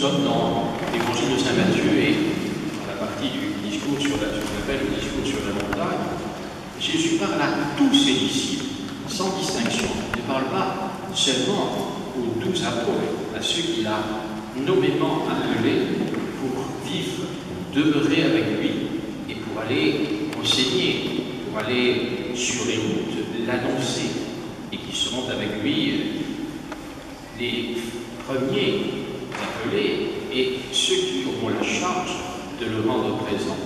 sommes dans l'évangile de Saint Matthieu et dans la partie du discours sur ce qu'on appelle le discours sur la montagne. Jésus parle à tous ses disciples, sans distinction. Il ne parle pas seulement aux 12 apôtres, à ceux qu'il a nommément appelés pour vivre, demeurer avec lui et pour aller enseigner, pour aller sur les routes, l'annoncer, et qui seront avec lui les premiers appelés et ceux qui auront la charge de le rendre présent.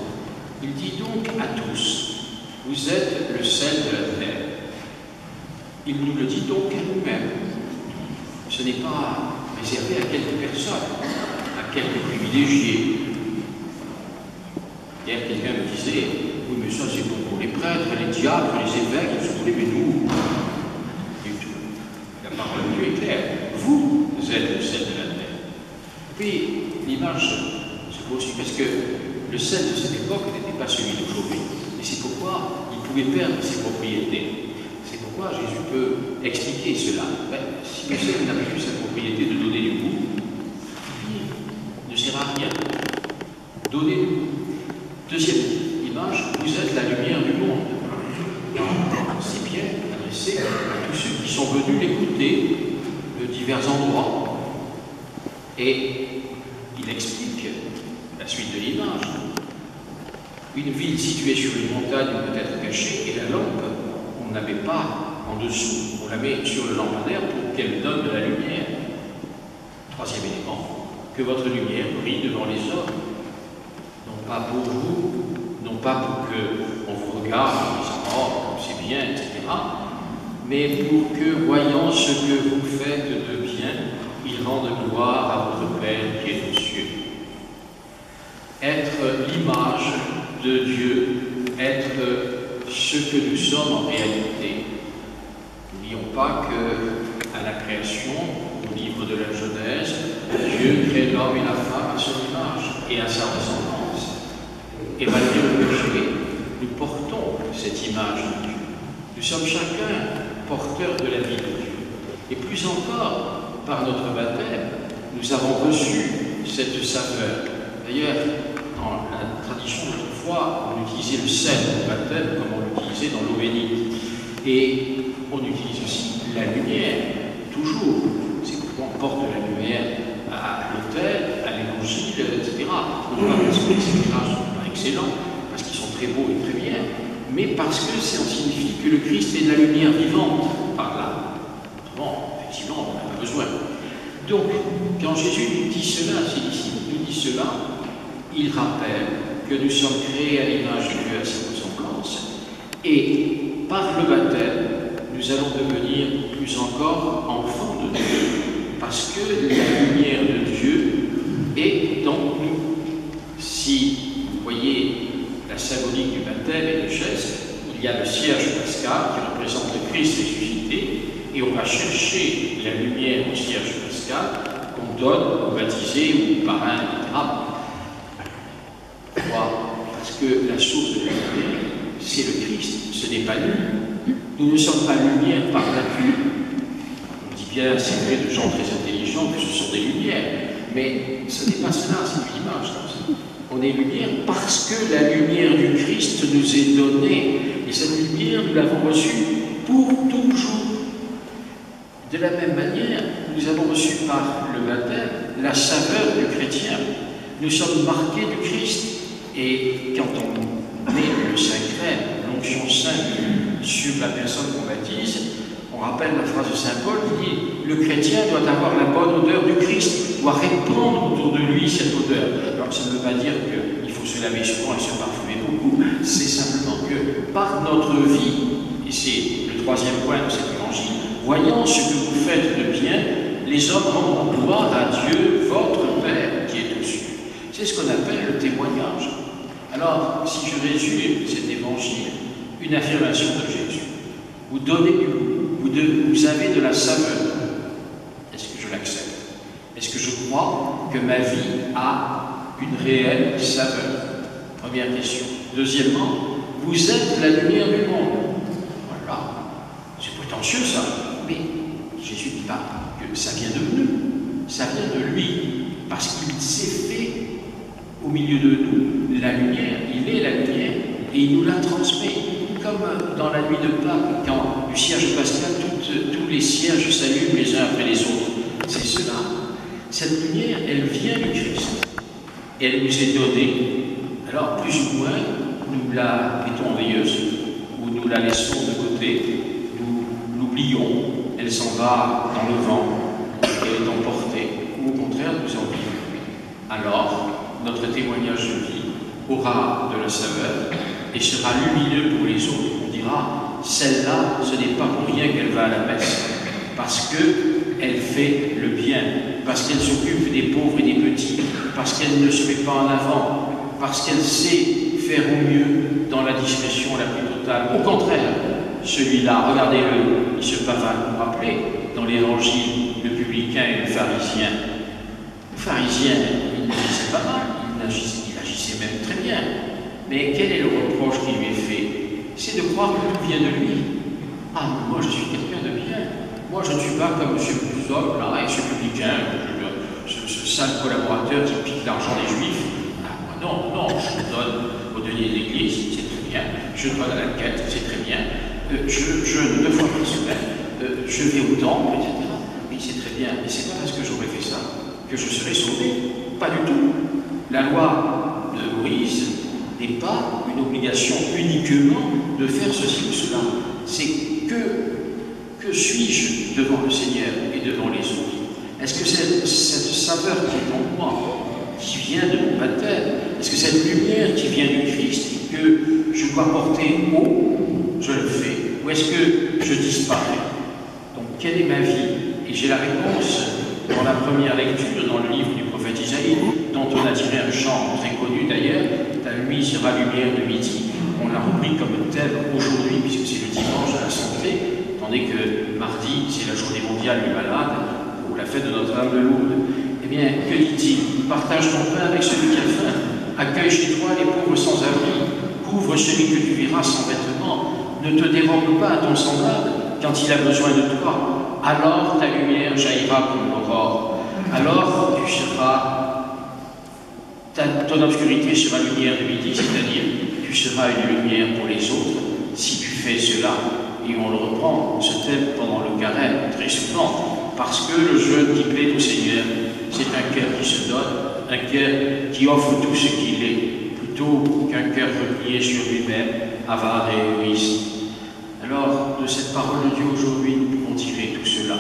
Il dit donc à tous, vous êtes le sel de la terre. Il nous le dit donc à nous-mêmes. Ce n'est pas réservé à quelques personnes, à quelques privilégiés. Hier, quelqu'un me disait, oui, mais ça c'est bon pour les prêtres, les diacres, les évêques, ils sont les nous. Du tout. La parole de Dieu est claire. Vous êtes le sel de la terre. Puis, l'image se poursuit, parce que le sel de cette époque n'était pas celui d'aujourd'hui. Et c'est pourquoi il pouvait perdre ses propriétés. C'est pourquoi Jésus peut expliquer cela. Ben, si le sel n'a plus sa propriété de donner du goût, il ne sert à rien. Donnez du goût. Deuxième image, vous êtes la lumière du monde. C'est bien adressé à tous ceux qui sont venus l'écouter de divers endroits. Et il explique la suite de l'image. Une ville située sur une montagne peut être cachée et la lampe, on ne la met pas en dessous, on la met sur le lampadaire pour qu'elle donne de la lumière. Troisième élément, que votre lumière brille devant les hommes. Non pas pour vous, non pas pour qu'on vous regarde en disant « Oh, c'est bien, etc. » mais pour que, voyant ce que vous faites de bien, ils rendent gloire à votre Père qui est aux cieux. Être l'image de Dieu, être ce que nous sommes en réalité. N'oublions pas qu'à la création, au livre de la Genèse, Dieu crée l'homme et la femme à son image et à sa ressemblance. Et malgré le péché, nous portons cette image de Dieu. Nous sommes chacun porteurs de la vie de Dieu. Et plus encore, par notre baptême, nous avons reçu cette saveur. D'ailleurs, dans la tradition d'autrefois, on utilisait le sel au baptême comme on l'utilisait dans l'eau bénite. Et on utilise aussi la lumière, toujours. C'est pourquoi on porte la lumière à l'autel, à l'évangile, etc. Non pas parce que les éclairages ne sont pas excellents, parce qu'ils sont très beaux et très bien, mais parce que ça signifie que le Christ est la lumière vivante par là. Autrement, effectivement, on n'en a pas besoin. Donc, quand Jésus nous dit cela, ses disciples nous disent cela, il rappelle que nous sommes créés à l'image de Dieu, à sa ressemblance, et par le baptême, nous allons devenir plus encore enfants de Dieu, parce que la lumière de Dieu est en nous. Si vous voyez la symbolique du baptême et du geste, il y a le cierge pascal qui représente le Christ ressuscité, et on va chercher la lumière au cierge pascal qu'on donne aux baptisés ou aux parrains, etc. Pourquoi? Parce que la source de la lumière, c'est le Christ, ce n'est pas nous. Nous ne sommes pas lumière par nature. On dit bien, c'est vrai de gens très intelligents que ce sont des lumières, mais ce n'est pas cela, c'est une image. On est lumière parce que la lumière du Christ nous est donnée. Et cette lumière, nous l'avons reçue pour toujours. De la même manière, nous avons reçu par le baptême la saveur du chrétien. Nous sommes marqués du Christ. Et quand on met le Saint-Crème, l'onction sainte sur la personne qu'on baptise, on rappelle la phrase de Saint Paul qui dit « Le chrétien doit avoir la bonne odeur du Christ, doit répandre autour de lui cette odeur. » Alors ça ne veut pas dire qu'il faut se laver souvent et se parfumer beaucoup, c'est simplement que par notre vie, et c'est le troisième point de cet évangile, voyant ce que vous faites de bien, les hommes rendront gloire à Dieu, votre Père qui est aux cieux. C'est ce qu'on appelle le témoignage. Alors, si je résume cet évangile, une affirmation de Jésus. Vous donnez du goût, vous avez de la saveur. Est-ce que je l'accepte? Est-ce que je crois que ma vie a une réelle saveur? Première question. Deuxièmement, vous êtes la lumière du monde. Voilà. C'est prétentieux ça, mais Jésus ne dit pas que ça vient de nous, ça vient de lui, parce qu'il milieu de nous la lumière, il est la lumière, et il nous la transmet. Comme dans la nuit de Pâques, quand du cierge pascal, tous les cierges s'allument les uns après les autres. C'est cela. Cette lumière, elle vient du Christ. Elle nous est donnée. Alors, plus ou moins, nous la mettons en veilleuse, ou nous la laissons de côté, nous l'oublions, elle s'en va dans le vent, elle est emportée, ou au contraire, nous en vivons. Alors, notre témoignage de vie aura de la saveur et sera lumineux pour les autres. On dira, celle-là, ce n'est pas pour rien qu'elle va à la messe, parce qu'elle fait le bien, parce qu'elle s'occupe des pauvres et des petits, parce qu'elle ne se met pas en avant, parce qu'elle sait faire au mieux dans la discrétion la plus totale. Au contraire, celui-là, regardez-le, il se pavane, vous vous rappelez, dans l'évangile, le publicain et le pharisien. Le pharisien, il agissait pas mal, il agissait même très bien. Mais quel est le reproche qui lui est fait? C'est de croire que tout vient de lui. Ah, moi je suis quelqu'un de bien. Moi je ne suis pas comme M. Bouzol, là, et ce publicain, ce sale collaborateur qui pique l'argent des Juifs. Ah, non, je donne au denier de l'Église, c'est très bien. Je donne à la quête, c'est très bien. Je jeûne 2 fois par semaine, je vais au temple, etc. Oui, c'est très bien. Mais c'est pas parce que j'aurais fait ça que je serai sauvé. Pas du tout. La loi de Moïse n'est pas une obligation uniquement de faire ceci ou cela. C'est que suis-je devant le Seigneur et devant les autres? Est-ce que cette saveur qui est en moi, qui vient de mon baptême, est-ce que cette lumière qui vient du Christ et que je dois porter haut, je le fais? Ou est-ce que je disparais? Donc, quelle est ma vie? Et j'ai la réponse dans la première lecture, dans le livre du prophète Isaïe, dont on a tiré un chant très connu d'ailleurs, « Ta nuit sera lumière de midi ». On l'a repris comme thème aujourd'hui, puisque c'est le dimanche de la santé, tandis que mardi, c'est la journée mondiale du malade, pour la fête de Notre-Dame de Lourdes. Eh bien, que dit-il? Partage ton pain avec celui qui a faim, accueille chez toi les pauvres sans abri, couvre celui que tu verras sans vêtements, ne te dérobe pas à ton semblable quand il a besoin de toi. Alors ta lumière jaillira comme l'aurore. Alors tu seras, ton obscurité sera lumière de midi, c'est-à-dire tu seras une lumière pour les autres si tu fais cela. Et on le reprend, ce thème, pendant le carême, très souvent, parce que le jeûne qui plaît au Seigneur, c'est un cœur qui se donne, un cœur qui offre tout ce qu'il est, plutôt qu'un cœur replié sur lui-même, avare et égoïste. Alors, de cette parole de Dieu aujourd'hui, nous pouvons tirer tout cela.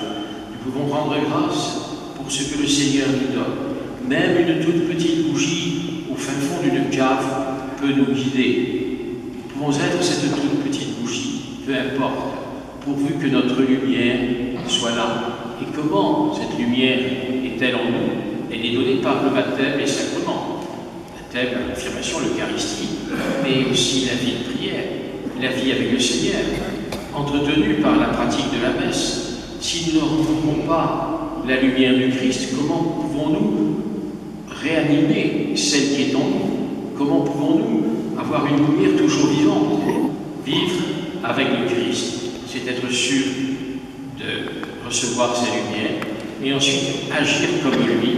Nous pouvons rendre grâce pour ce que le Seigneur nous donne. Même une toute petite bougie au fin fond d'une cave peut nous guider. Nous pouvons être cette toute petite bougie, peu importe, pourvu que notre lumière soit là. Et comment cette lumière est-elle en nous? Elle est donnée par le baptême et les sacrements. Le baptême, la confirmation, l'Eucharistie, mais aussi la vie de prière, la vie avec le Seigneur, entretenue par la pratique de la messe. Si nous ne rencontrons pas la lumière du Christ, comment pouvons-nous réanimer celle qui est en nous? Comment pouvons-nous avoir une lumière toujours vivante? Vivre avec le Christ, c'est être sûr de recevoir sa lumière et ensuite agir comme lui.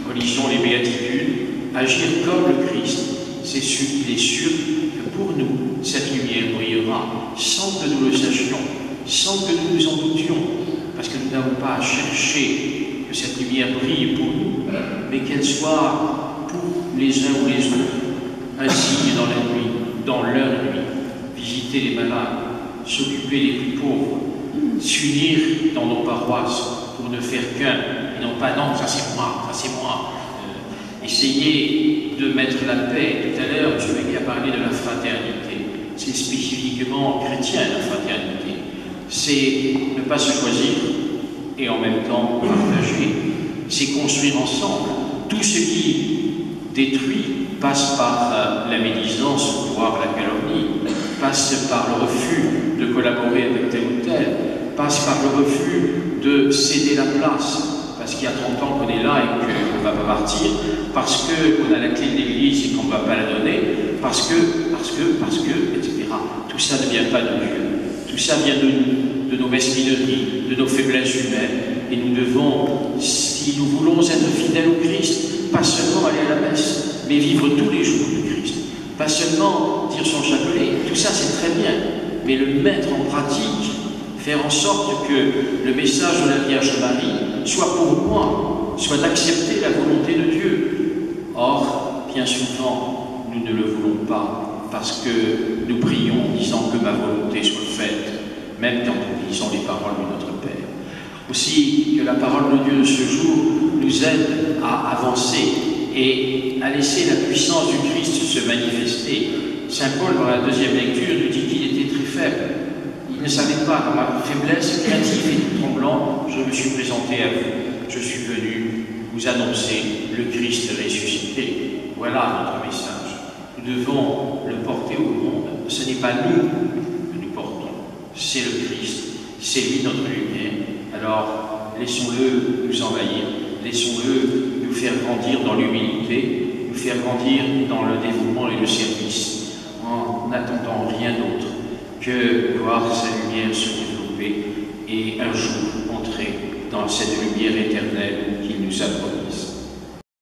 Relisons les béatitudes, agir comme le Christ. C'est sûr, il est sûr que pour nous, cette lumière brillera sans que nous le sachions, sans que nous nous en doutions, parce que nous n'avons pas à chercher que cette lumière brille pour nous, mais qu'elle soit pour les uns ou les autres, un signe dans la nuit, dans leur nuit, visiter les malades, s'occuper des plus pauvres, s'unir dans nos paroisses pour ne faire qu'un, et non pas non, ça c'est moi, ça c'est moi. Essayer de mettre la paix. Tout à l'heure, M. Magui a parlé de la fraternité. C'est spécifiquement chrétien, la fraternité. C'est ne pas se choisir et en même temps partager. C'est construire ensemble. Tout ce qui détruit passe par la médisance, voire la calomnie, passe par le refus de collaborer avec tel ou tel, passe par le refus de céder la place, parce qu'il y a 30 ans qu'on est là et qu'on ne va pas partir, parce qu'on a la clé de l'Église et qu'on ne va pas la donner, parce que, etc. Tout ça ne vient pas de Dieu. Tout ça vient de nous, de nos mesquineries, de nos faiblesses humaines. Et nous devons, si nous voulons être fidèles au Christ, pas seulement aller à la messe, mais vivre tous les jours du Christ. Pas seulement dire son chapelet, tout ça c'est très bien, mais le mettre en pratique, faire en sorte que le message de la Vierge Marie soit pour moi, soit d'accepter la volonté de Dieu. Or, bien souvent, nous ne le voulons pas, parce que nous prions en disant que ma volonté soit faite, même quand nous lisons les paroles de notre Père. Aussi, que la parole de Dieu de ce jour nous aide à avancer et à laisser la puissance du Christ se manifester. Saint Paul, dans la deuxième lecture, nous dit qu'il était très faible. Il ne savait pas, dans ma faiblesse, craintif et tout tremblant, je me suis présenté à vous. Je suis venu vous annoncer le Christ ressuscité. Voilà notre message. Nous devons le porter au monde. Ce n'est pas nous que nous portons, c'est le Christ, c'est lui notre lumière. Alors, laissons-le nous envahir, laissons-le nous faire grandir dans l'humilité, nous faire grandir dans le dévouement et le service, en n'attendant rien d'autre que voir sa lumière se développer et un jour entrer dans cette lumière éternelle qu'il nous a promise.